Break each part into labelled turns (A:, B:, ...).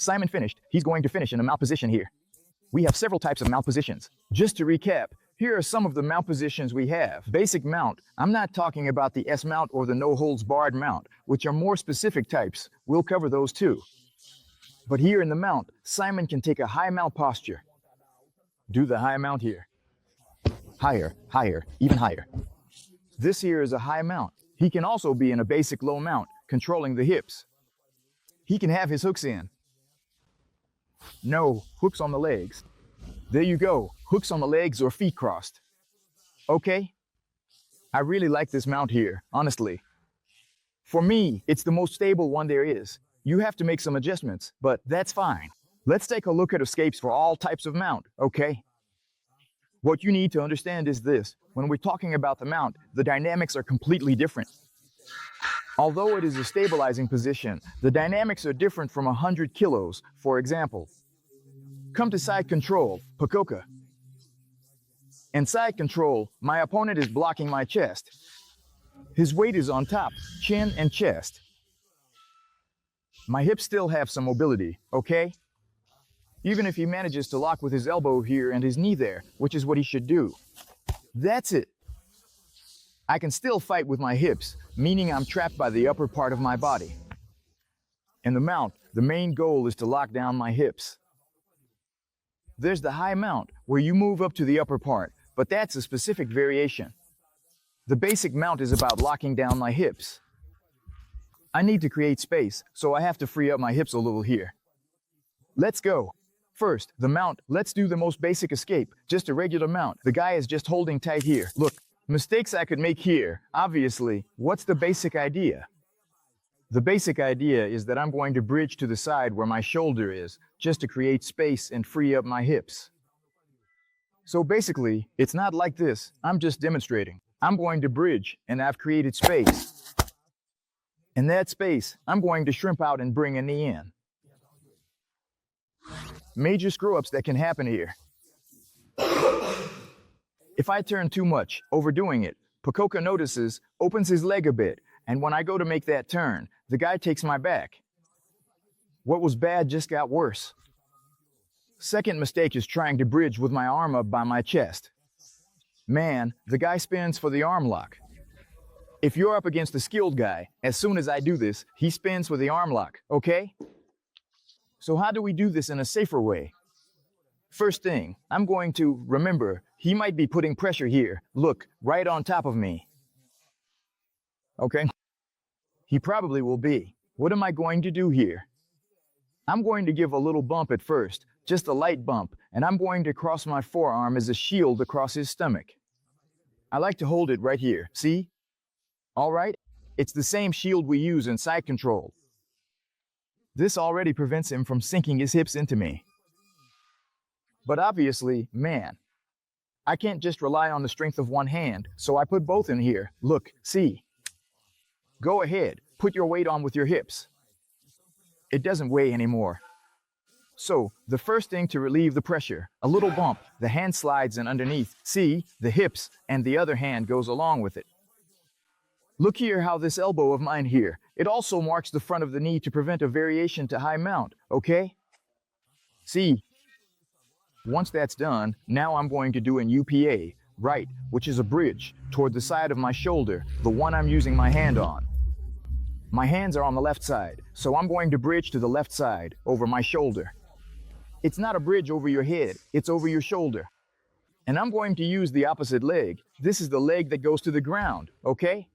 A: Simon finished. He's going to finish in a mount position here. We have several types of mount positions. Just to recap, here are some of the mount positions we have. Basic mount. I'm not talking about the S mount or the no holds barred mount, which are more specific types. We'll cover those too. But here in the mount, Simon can take a high mount posture. Do the high mount here. Higher, higher, even higher. This here is a high mount. He can also be in a basic low mount, controlling the hips. He can have his hooks in. No, hooks on the legs. There you go, hooks on the legs or feet crossed. Okay? I really like this mount here, honestly. For me, it's the most stable one there is. You have to make some adjustments, but that's fine. Let's take a look at escapes for all types of mount, okay? What you need to understand is this. When we're talking about the mount, the dynamics are completely different. Although it is a stabilizing position, the dynamics are different from 100 kilos, for example. Come to side control, Pacoca. In side control, my opponent is blocking my chest. His weight is on top, chin and chest. My hips still have some mobility, okay? Even if he manages to lock with his elbow here and his knee there, which is what he should do. That's it. I can still fight with my hips, meaning I'm trapped by the upper part of my body. In the mount, the main goal is to lock down my hips. There's the high mount, where you move up to the upper part, but that's a specific variation. The basic mount is about locking down my hips. I need to create space, so I have to free up my hips a little here. Let's go. First, the mount. Let's do the most basic escape, just a regular mount. The guy is just holding tight here. Look, mistakes I could make here. Obviously, what's the basic idea? The basic idea is that I'm going to bridge to the side where my shoulder is, just to create space and free up my hips. So basically, it's not like this. I'm just demonstrating. I'm going to bridge, and I've created space. In that space, I'm going to shrimp out and bring a knee in. Major screw-ups that can happen here. If I turn too much, overdoing it, Pacoca notices, opens his leg a bit, and when I go to make that turn, the guy takes my back. What was bad just got worse. Second mistake is trying to bridge with my arm up by my chest. Man, the guy spins for the arm lock. If you're up against a skilled guy, as soon as I do this, he spins for the arm lock, okay? So how do we do this in a safer way? First thing, I'm going to remember, he might be putting pressure here. Look, right on top of me. Okay? He probably will be. What am I going to do here? I'm going to give a little bump at first, just a light bump, and I'm going to cross my forearm as a shield across his stomach. I like to hold it right here, see? All right? It's the same shield we use in side control. This already prevents him from sinking his hips into me. But obviously, man, I can't just rely on the strength of one hand, so I put both in here. Look, see? Go ahead, put your weight on with your hips. It doesn't weigh anymore. So, the first thing to relieve the pressure, a little bump, the hand slides in underneath, see, the hips, and the other hand goes along with it. Look here how this elbow of mine here, it also marks the front of the knee to prevent a variation to high mount, okay? See? Once that's done, now I'm going to do an UPA, right, which is a bridge, toward the side of my shoulder, the one I'm using my hand on. My hands are on the left side, so I'm going to bridge to the left side, over my shoulder. It's not a bridge over your head, it's over your shoulder. And I'm going to use the opposite leg. This is the leg that goes to the ground, okay?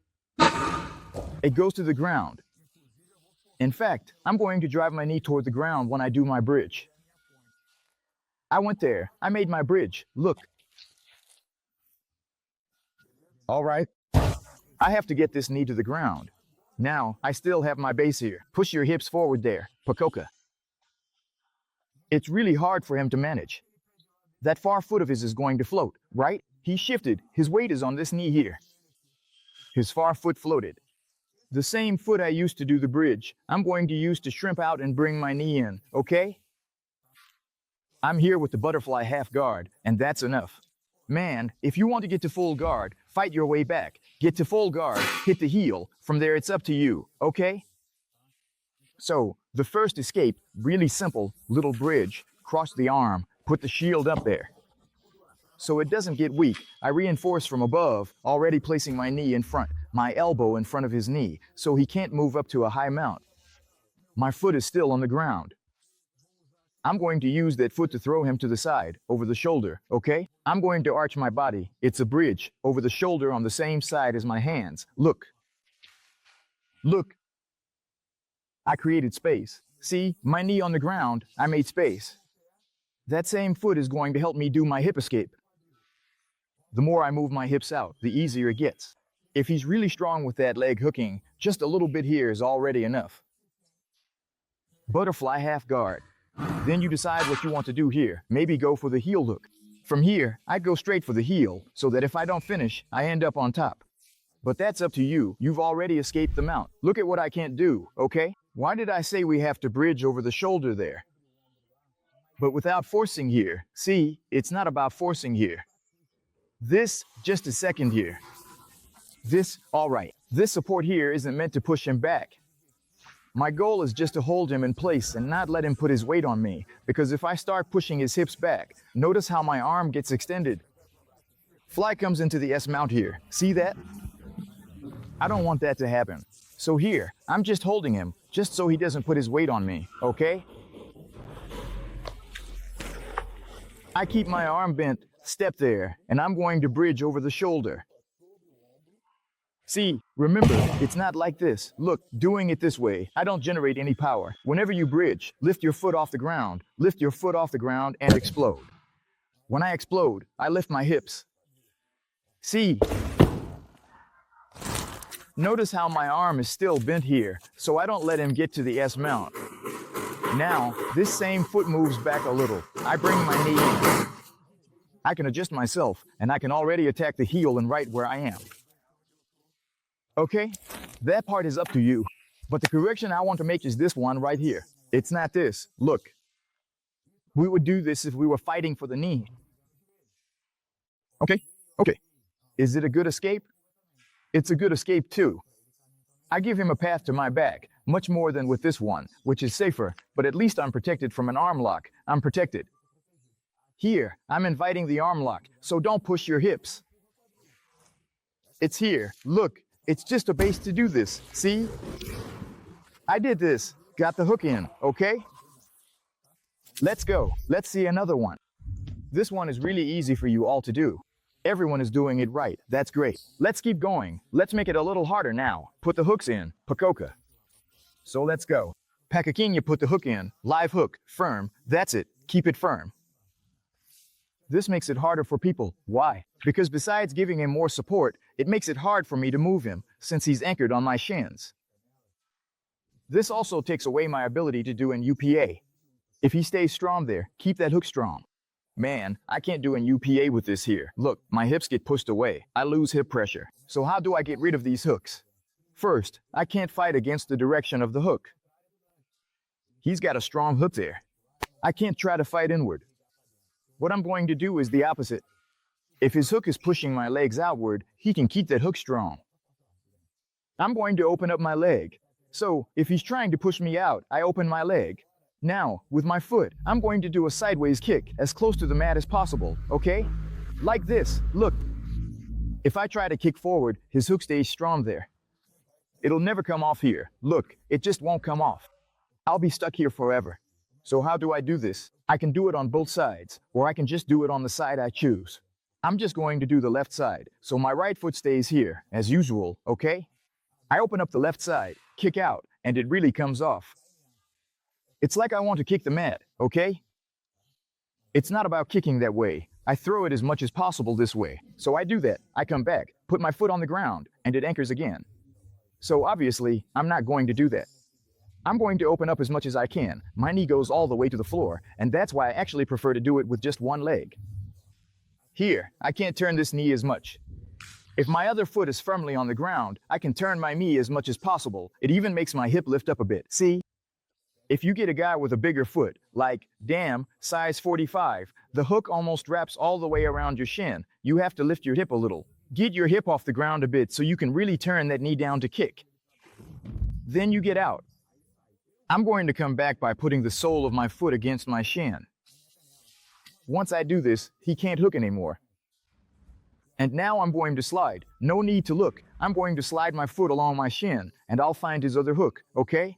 A: It goes to the ground. In fact, I'm going to drive my knee toward the ground when I do my bridge. I went there. I made my bridge. Look. All right. I have to get this knee to the ground. Now, I still have my base here. Push your hips forward there, Pacoca. It's really hard for him to manage. That far foot of his is going to float, right? He shifted. His weight is on this knee here. His far foot floated. The same foot I used to do the bridge, I'm going to use to shrimp out and bring my knee in, okay? I'm here with the butterfly half guard, and that's enough. Man, if you want to get to full guard, fight your way back. Get to full guard, hit the heel. From there, it's up to you, okay? So, The first escape, really simple, little bridge, cross the arm, put the shield up there. So it doesn't get weak, I reinforce from above, already placing my knee in front, my elbow in front of his knee, so he can't move up to a high mount. My foot is still on the ground. I'm going to use that foot to throw him to the side, over the shoulder, okay? I'm going to arch my body. It's a bridge, over the shoulder on the same side as my hands. Look. Look. I created space. See, my knee on the ground, I made space. That same foot is going to help me do my hip escape. The more I move my hips out, the easier it gets. If he's really strong with that leg hooking, just a little bit here is already enough. Butterfly half guard. Then you decide what you want to do here. Maybe go for the heel hook. From here, I'd go straight for the heel, so that if I don't finish, I end up on top. But that's up to you. You've already escaped the mount. Look at what I can't do, okay? Why did I say we have to bridge over the shoulder there? But without forcing here. See, it's not about forcing here. This, just a second here. This, all right. This support here isn't meant to push him back. My goal is just to hold him in place and not let him put his weight on me, because if I start pushing his hips back, notice how my arm gets extended. Fly comes into the S mount here. See that? I don't want that to happen. So here, I'm just holding him, just so he doesn't put his weight on me, okay? I keep my arm bent, step there, and I'm going to bridge over the shoulder. See, remember, it's not like this. Look, doing it this way, I don't generate any power. Whenever you bridge, lift your foot off the ground, and explode. When I explode, I lift my hips. See? Notice how my arm is still bent here, so I don't let him get to the S mount. Now, this same foot moves back a little. I bring my knee in. I can adjust myself, and I can already attack the heel and right where I am. Okay, that part is up to you. But the correction I want to make is this one right here. It's not this. Look. We would do this if we were fighting for the knee. Okay. Is it a good escape? It's a good escape too. I give him a path to my back, much more than with this one, which is safer, but at least I'm protected from an arm lock. I'm protected. Here, I'm inviting the arm lock, so don't push your hips. It's here. Look. It's just a base to do this, see? I did this, got the hook in, okay? Let's go, let's see another one. This one is really easy for you all to do. Everyone is doing it right, that's great. Let's keep going, let's make it a little harder now. Put the hooks in, pacoca. So let's go. Pacaquinha, put the hook in, live hook, firm, that's it, keep it firm. This makes it harder for people. Why? Because besides giving him more support, it makes it hard for me to move him, since he's anchored on my shins. This also takes away my ability to do an UPA. If he stays strong there, keep that hook strong. Man, I can't do an UPA with this here. Look, my hips get pushed away. I lose hip pressure. So how do I get rid of these hooks? First, I can't fight against the direction of the hook. He's got a strong hook there. I can't try to fight inward. What I'm going to do is the opposite. If his hook is pushing my legs outward, he can keep that hook strong. I'm going to open up my leg. So, if he's trying to push me out, I open my leg. Now, with my foot, I'm going to do a sideways kick, as close to the mat as possible, okay? Like this, look. If I try to kick forward, his hook stays strong there. It'll never come off here. Look, it just won't come off. I'll be stuck here forever. So how do I do this? I can do it on both sides, or I can just do it on the side I choose. I'm just going to do the left side, so my right foot stays here, as usual, okay? I open up the left side, kick out, and it really comes off. It's like I want to kick the mat, okay? It's not about kicking that way. I throw it as much as possible this way. So I do that, I come back, put my foot on the ground, and it anchors again. So obviously, I'm not going to do that. I'm going to open up as much as I can. My knee goes all the way to the floor, and that's why I actually prefer to do it with just one leg. Here, I can't turn this knee as much. If my other foot is firmly on the ground, I can turn my knee as much as possible. It even makes my hip lift up a bit. See? If you get a guy with a bigger foot, like, damn, size 45, the hook almost wraps all the way around your shin. You have to lift your hip a little. Get your hip off the ground a bit so you can really turn that knee down to kick. Then you get out. I'm going to come back by putting the sole of my foot against my shin. Once I do this, he can't hook anymore. And now I'm going to slide. No need to look. I'm going to slide my foot along my shin, and I'll find his other hook, okay?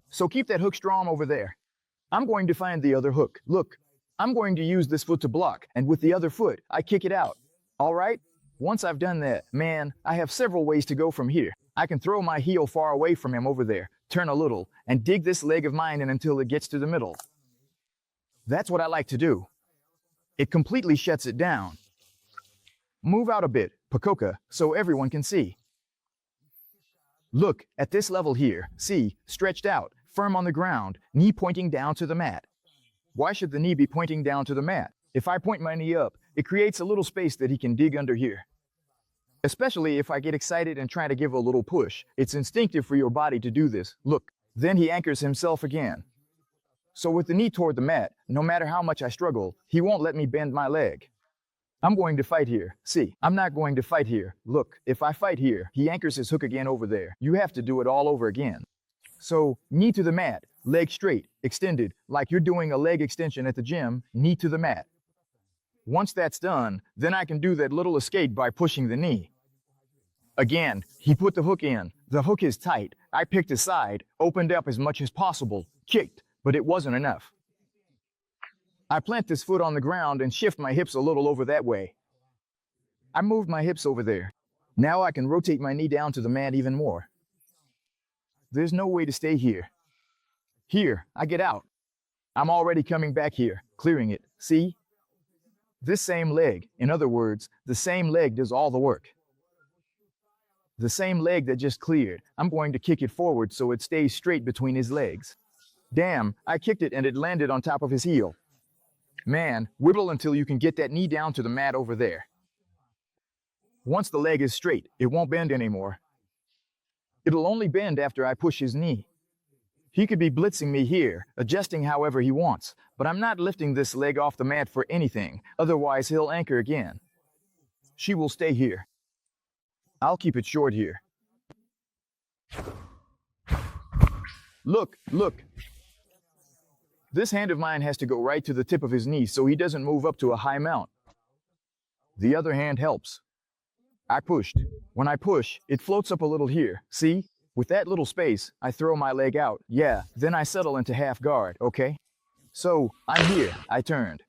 A: So keep that hook strong over there. I'm going to find the other hook. Look, I'm going to use this foot to block, and with the other foot, I kick it out. All right? Once I've done that, man, I have several ways to go from here. I can throw my heel far away from him over there, turn a little, and dig this leg of mine in until it gets to the middle. That's what I like to do. It completely shuts it down. Move out a bit, Pacoca, so everyone can see. Look, at this level here, see, stretched out, firm on the ground, knee pointing down to the mat. Why should the knee be pointing down to the mat? If I point my knee up, it creates a little space that he can dig under here. Especially if I get excited and try to give a little push. It's instinctive for your body to do this. Look, then he anchors himself again. So with the knee toward the mat, no matter how much I struggle, he won't let me bend my leg. I'm going to fight here. See, I'm not going to fight here. Look, if I fight here, he anchors his hook again over there. You have to do it all over again. So, knee to the mat, leg straight, extended, like you're doing a leg extension at the gym, knee to the mat. Once that's done, then I can do that little escape by pushing the knee. Again, he put the hook in. The hook is tight. I picked a side, opened up as much as possible, kicked, but it wasn't enough. I plant this foot on the ground and shift my hips a little over that way. I moved my hips over there. Now I can rotate my knee down to the mat even more. There's no way to stay here. Here, I get out. I'm already coming back here, clearing it. See? This same leg, in other words, the same leg does all the work. The same leg that just cleared, I'm going to kick it forward so it stays straight between his legs. Damn, I kicked it and it landed on top of his heel. Man, wiggle until you can get that knee down to the mat over there. Once the leg is straight, it won't bend anymore. It'll only bend after I push his knee. He could be blitzing me here, adjusting however he wants, but I'm not lifting this leg off the mat for anything, otherwise he'll anchor again. She will stay here. I'll keep it short here. Look, look. This hand of mine has to go right to the tip of his knee so he doesn't move up to a high mount. The other hand helps. I pushed. When I push, it floats up a little here, see? With that little space, I throw my leg out. Yeah, then I settle into half guard, okay? So, I'm here. I turned.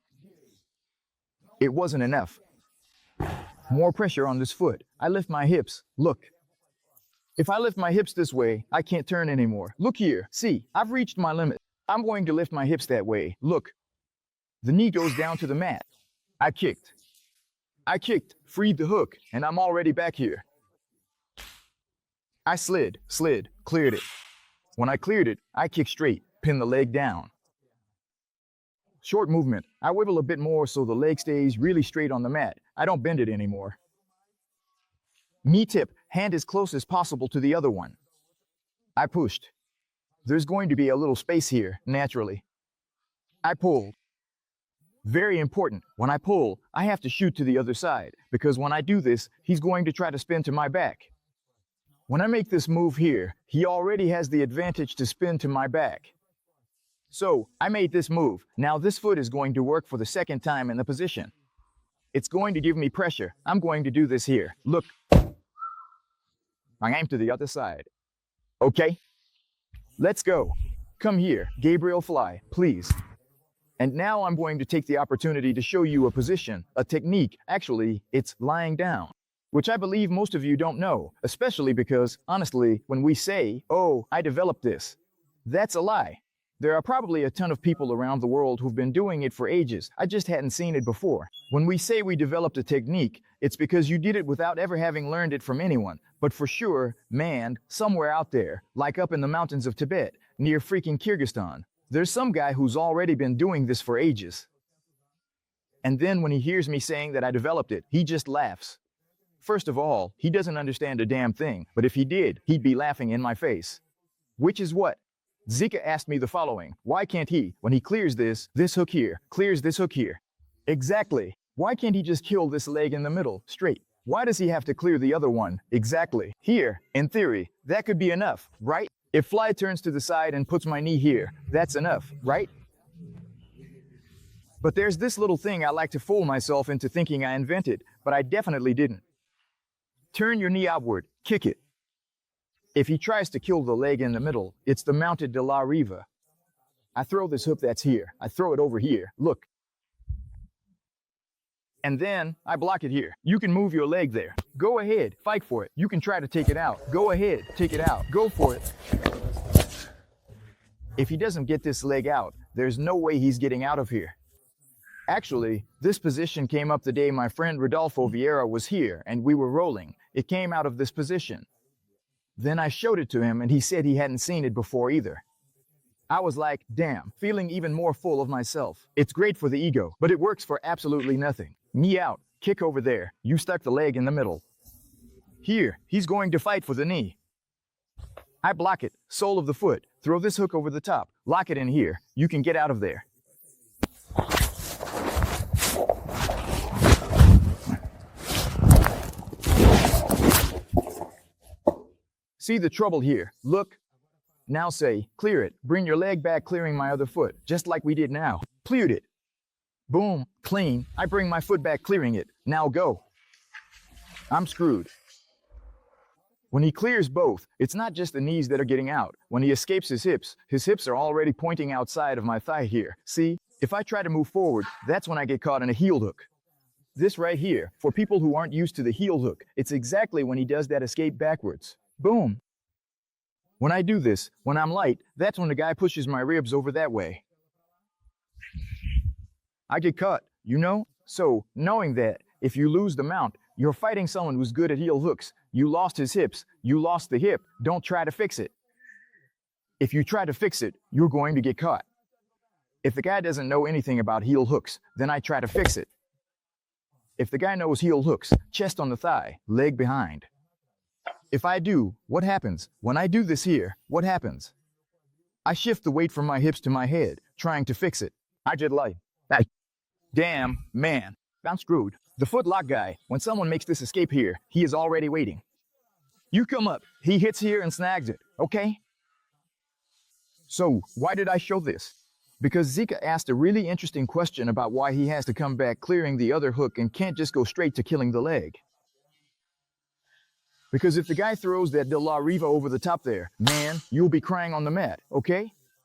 A: It wasn't enough. More pressure on this foot. I lift my hips. Look. If I lift my hips this way, I can't turn anymore. Look here. See, I've reached my limit. I'm going to lift my hips that way. Look. The knee goes down to the mat. I kicked, freed the hook, and I'm already back here. I slid, cleared it. When I cleared it, I kick straight, pin the leg down. Short movement. I wiggle a bit more so the leg stays really straight on the mat. I don't bend it anymore. Knee tip, hand as close as possible to the other one. I pushed. There's going to be a little space here, naturally. I pulled. Very important, when I pull, I have to shoot to the other side, because when I do this, he's going to try to spin to my back. When I make this move here, he already has the advantage to spin to my back. So, I made this move. Now this foot is going to work for the second time in the position. It's going to give me pressure. I'm going to do this here. Look. I aim to the other side. Okay? Let's go. Come here, Gabriel Fly, please. And now I'm going to take the opportunity to show you a position, a technique. Actually, it's lying down, which I believe most of you don't know, especially because, honestly, when we say, oh, I developed this, that's a lie. There are probably a ton of people around the world who've been doing it for ages. I just hadn't seen it before. When we say we developed a technique, it's because you did it without ever having learned it from anyone. But for sure, man, somewhere out there, like up in the mountains of Tibet, near freaking Kyrgyzstan, there's some guy who's already been doing this for ages. And then when he hears me saying that I developed it, he just laughs. First of all, he doesn't understand a damn thing, but if he did, he'd be laughing in my face. Which is what? Zika asked me the following: why can't he, when he clears this hook here, clears this hook here? Exactly. Why can't he just kill this leg in the middle, straight? Why does he have to clear the other one? Exactly. Here, in theory, that could be enough, right? If Fly turns to the side and puts my knee here, that's enough, right? But there's this little thing I like to fool myself into thinking I invented, but I definitely didn't. Turn your knee outward, kick it. If he tries to kill the leg in the middle, it's the mounted de la Riva. I throw this hook that's here. I throw it over here. Look. And then I block it here. You can move your leg there. Go ahead, fight for it. You can try to take it out. Go ahead, take it out. Go for it. If he doesn't get this leg out, there's no way he's getting out of here. Actually, this position came up the day my friend Rodolfo Vieira was here and we were rolling. It came out of this position. Then I showed it to him and he said he hadn't seen it before either. I was like, damn, feeling even more full of myself. It's great for the ego, but it works for absolutely nothing. Knee out, kick over there. You stuck the leg in the middle. Here, he's going to fight for the knee. I block it, sole of the foot. Throw this hook over the top. Lock it in here. You can get out of there. See the trouble here? Look. Now say, clear it. Bring your leg back, clearing my other foot, just like we did now. Cleared it. Boom, clean. I bring my foot back, clearing it. Now go. I'm screwed. When he clears both, it's not just the knees that are getting out. When he escapes his hips are already pointing outside of my thigh here. See? If I try to move forward, that's when I get caught in a heel hook. This right here, for people who aren't used to the heel hook, it's exactly when he does that escape backwards. Boom. When I do this, when I'm light, that's when the guy pushes my ribs over that way. I get cut, you know? So, knowing that, if you lose the mount, you're fighting someone who's good at heel hooks. You lost his hips, you lost the hip, don't try to fix it. If you try to fix it, you're going to get caught. If the guy doesn't know anything about heel hooks, then I try to fix it. If the guy knows heel hooks, chest on the thigh, leg behind. If I do, what happens? When I do this here, what happens? I shift the weight from my hips to my head, trying to fix it. I just like, damn, man, I'm screwed. The foot lock guy, when someone makes this escape here, he is already waiting. You come up, he hits here and snags it, okay? So, why did I show this? Because Zika asked a really interesting question about why he has to come back clearing the other hook and can't just go straight to killing the leg. Because if the guy throws that de la Riva over the top there, man, you'll be crying on the mat, okay?